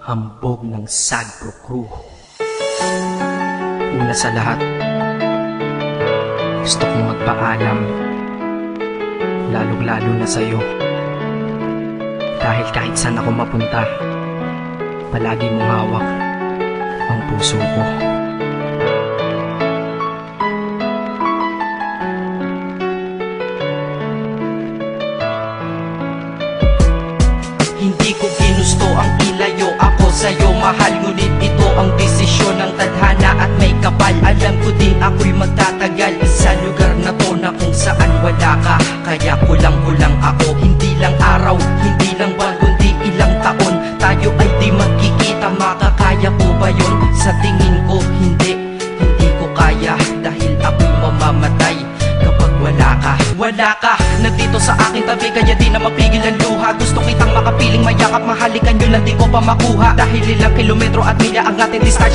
Hambog ng Sagpro Crew. Una sa lahat, gusto kong magpaalam, lalong-lalo na sa'yo. Dahil kahit saan ako mapunta, palagi mong hawak ang puso ko. Hindi ko ginusto ang ilayo ako sa'yo, mahal. Ngunit ito ang desisyon ng tadhana at may kapal. Alam ko din ako'y magtatagal sa lugar na to na kung saan wala ka. Kaya kulang-kulang ako, hindi lang araw, hindi lang buwan, kundi ilang taon. Tayo ay di magkikita, makakaya ko ba yun? Sa tingin ko hindi ko kaya. Dahil ako'y mamamatay kapag wala ka. Wala ka, nandito sa aking tabi, kaya di na mapigil ang luha. Gusto kitang makapiling, mayakap, mahalikan yun lang di ko pa makuha. Dahil ilang kilometro at milya ang ating distansya.